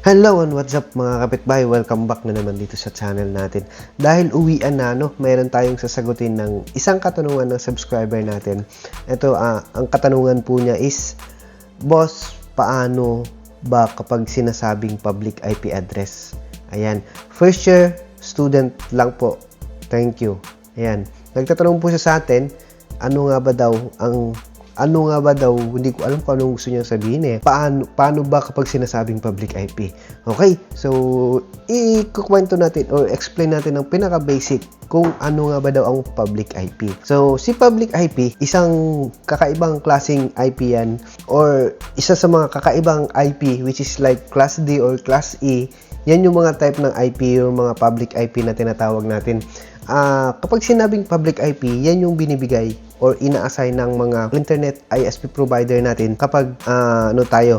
Hello and what's up mga kapitbahay, welcome back na naman dito sa channel natin. Dahil uwian na, mayroon tayong sasagutin ng isang katanungan ng subscriber natin. Ito, ang katanungan po niya is, Boss, paano ba kapag sinasabing public IP address? Ayan, first year student lang po. Thank you. Ayan, nagtatanong po siya sa atin, ano nga ba daw, hindi ko alam kung anong gusto niya sabihin Paano ba kapag sinasabing public IP? Okay, so ikukwento natin or explain natin ng pinaka-basic kung ano nga ba daw ang public IP. So, si public IP, isang kakaibang klaseng IP yan or isa sa mga kakaibang IP which is like Class D or Class E. Yan yung mga type ng IP, yung mga public IP na tinatawag natin. Kapag sinabing public IP, yan yung binibigay or ina-assign ng mga internet ISP provider natin kapag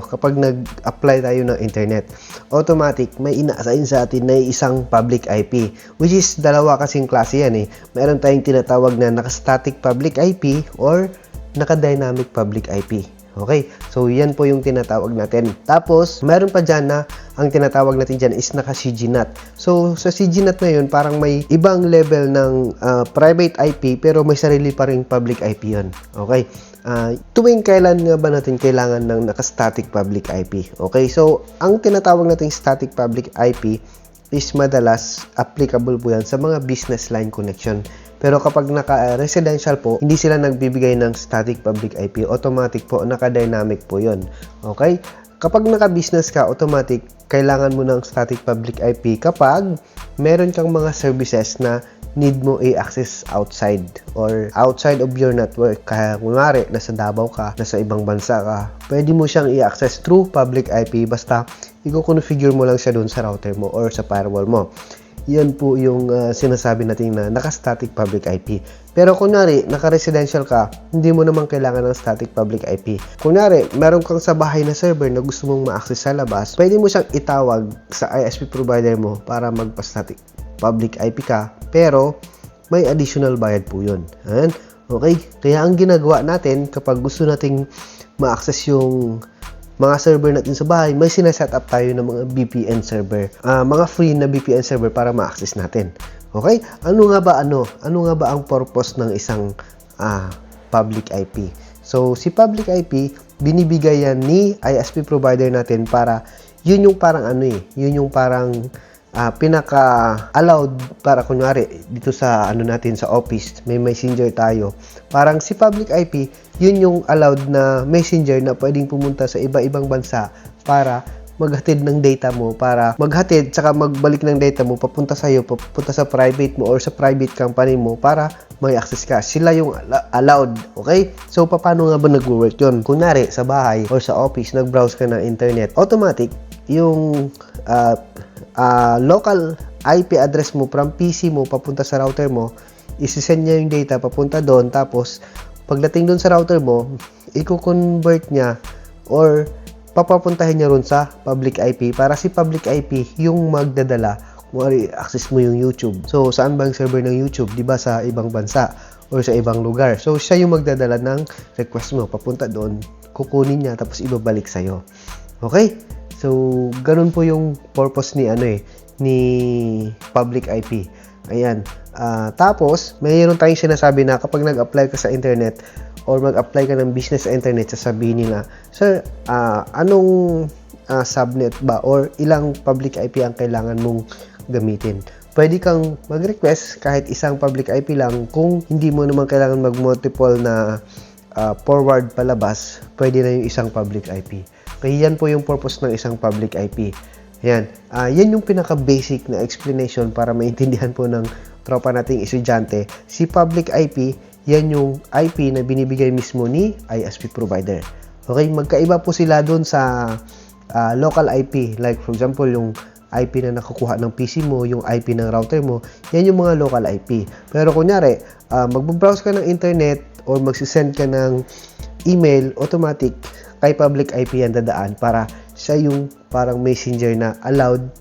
kapag nag-apply tayo ng internet. Automatic, may ina-assign sa atin na isang public IP, which is dalawa kasing klase yan Meron tayong tinatawag na naka-static public IP or naka-dynamic public IP. Okay, so yan po yung tinatawag natin. Tapos, meron pa dyan na ang tinatawag natin dyan is naka-CGNAT. So, sa CGNAT na yun, parang may ibang level ng private IP pero may sarili pa ring public IP yun. Okay, tuwing kailan nga ba natin kailangan ng naka-static public IP? Okay, so ang tinatawag nating static public IP is madalas applicable po yan sa mga business line connection. Pero kapag naka-residential po, hindi sila nagbibigay ng static public IP. Automatic po, naka-dynamic po yun. Okay? Kapag naka-business ka, automatic, kailangan mo ng static public IP kapag meron kang mga services na need mo i-access outside or outside of your network. Kaya kunwari, nasa Davao ka, nasa ibang bansa ka, pwede mo siyang i-access through public IP basta i-configure mo lang siya doon sa router mo or sa firewall mo. Yan po yung sinasabi natin na naka-static public IP. Pero kunwari, naka-residential ka, hindi mo naman kailangan ng static public IP. Kunwari, meron kang sa bahay na server na gusto mong ma-access sa labas, pwede mo siyang itawag sa ISP provider mo para magpa-static public IP ka, pero may additional bayad po yun. Okay? Kaya ang ginagawa natin kapag gusto nating ma-access yung mga server natin sa bahay, may sineset up tayo ng mga VPN server. Mga free na VPN server para ma-access natin. Okay? Ano nga ba ang purpose ng isang public IP? So, si public IP, binibigay yan ni ISP provider natin para, yun yung parang yun yung parang pinaka-allowed para kunwari dito sa natin sa office, may messenger tayo. Parang si public IP, yun yung allowed na messenger na pwedeng pumunta sa iba-ibang bansa para maghatid ng data mo, para maghatid tsaka magbalik ng data mo papunta sa iyo, papunta sa private mo or sa private company mo para may access ka. Sila yung allowed, okay? So, paano nga ba nag-work yun? Kunwari, sa bahay or sa office, nag-browse ka ng internet, automatic, yung local IP address mo from PC mo papunta sa router mo, isi-send niya yung data papunta doon, tapos pagdating doon sa router mo, i-convert niya or papapuntahin niya ron sa public IP para si public IP yung magdadala kung access mo yung YouTube. So, saan ba yung server ng YouTube? Diba sa ibang bansa or sa ibang lugar. So, siya yung magdadala ng request mo papunta doon, kukunin niya tapos ibabalik sa'yo. Okay? So, ganun po yung purpose ni public IP. Ayan. Tapos, mayroon tayong sinasabi na kapag nag-apply ka sa internet or mag-apply ka ng business sa internet, sasabihin nila, Sir, anong subnet ba or ilang public IP ang kailangan mong gamitin? Pwede kang mag-request kahit isang public IP lang. Kung hindi mo naman kailangan mag-multiple na forward palabas, pwede na yung isang public IP. Kaya yan po yung purpose ng isang public IP. Yan. Yan yung pinaka-basic na explanation para maintindihan po ng tropa nating estudyante. Si public IP, yan yung IP na binibigay mismo ni ISP provider. Okay? Magkaiba po sila doon sa local IP. Like for example, yung IP na nakukuha ng PC mo, yung IP ng router mo, yan yung mga local IP. Pero kunyari, mag-browse ka ng internet or magsisend ka ng email, automatic, kay public IP yan dadaan para siya yung parang messenger na allowed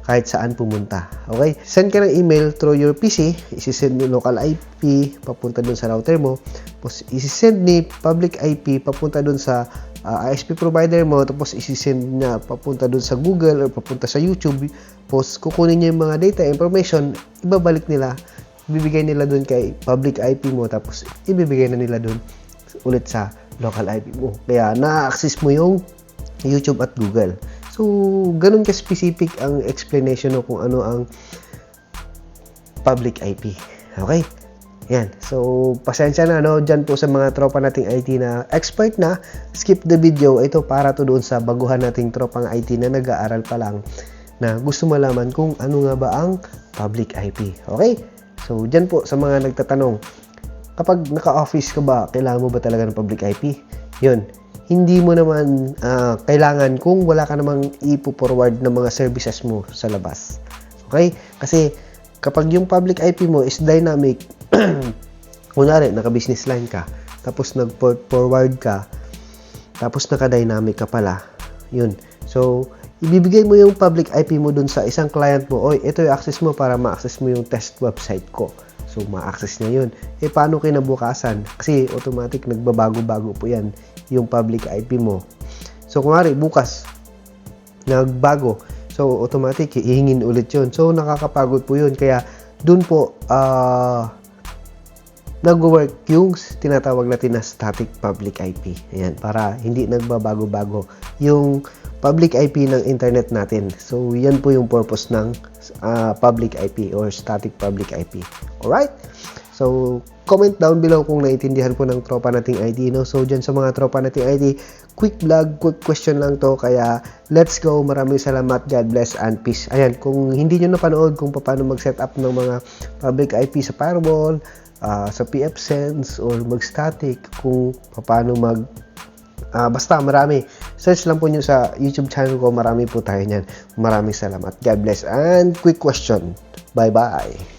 kahit saan pumunta. Okay? Send ka ng email through your PC, isi-send yung local IP papunta dun sa router mo, tapos isi-send ni public IP papunta dun sa ISP provider mo, tapos isisend niya papunta dun sa Google or papunta sa YouTube, tapos kukunin niya yung mga data information, ibabalik nila, ibibigay nila dun kay public IP mo, tapos ibibigay na nila dun ulit sa local IP mo. Kaya na-access mo yung YouTube at Google. So, ganun ka-specific ang explanation kung ano ang public IP. Okay? Yan. So, pasensya na, no? Dyan po sa mga tropa nating IT na expert na, skip the video. Ito para to doon sa baguhan nating tropang IT na nag-aaral pa lang na gusto malaman kung ano nga ba ang public IP. Okay? So, dyan po sa mga nagtatanong, kapag naka-office ka ba, kailangan mo ba talaga ng public IP? Yun. Hindi mo naman kailangan kung wala ka namang ipo-forward ng mga services mo sa labas. Okay? Kasi kapag yung public IP mo is dynamic, kunwari, naka-business line ka, tapos nag-forward ka, tapos naka-dynamic ka pala, yun. So, ibibigay mo yung public IP mo dun sa isang client mo, oy, ito yung access mo para ma-access mo yung test website ko. So, ma-access niya yun. Paano kinabukasan? Kasi automatic, nagbabago-bago po yan, yung public IP mo. So, kunwari, bukas, nagbago. So, automatic, ihingin ulit yun. So, nakakapagod po yun. Kaya, dun po, nag-work yung tinatawag natin na static public IP. Ayan, para hindi nagbabago-bago yung public IP ng internet natin. So, yan po yung purpose ng public IP or static public IP. Alright? So, comment down below kung naiintindihan po ng tropa nating ID, no? So, dyan sa mga tropa nating ID, quick vlog, quick question lang to. Kaya, let's go. Maraming salamat. God bless and peace. Ayan, kung hindi nyo napanood kung paano mag-set up ng mga public IP sa firewall, sa pfSense, or mag-static, kung paano basta marami. Search lang po nyo sa YouTube channel ko. Marami po tayo niyan. Maraming salamat. God bless and quick question. Bye-bye.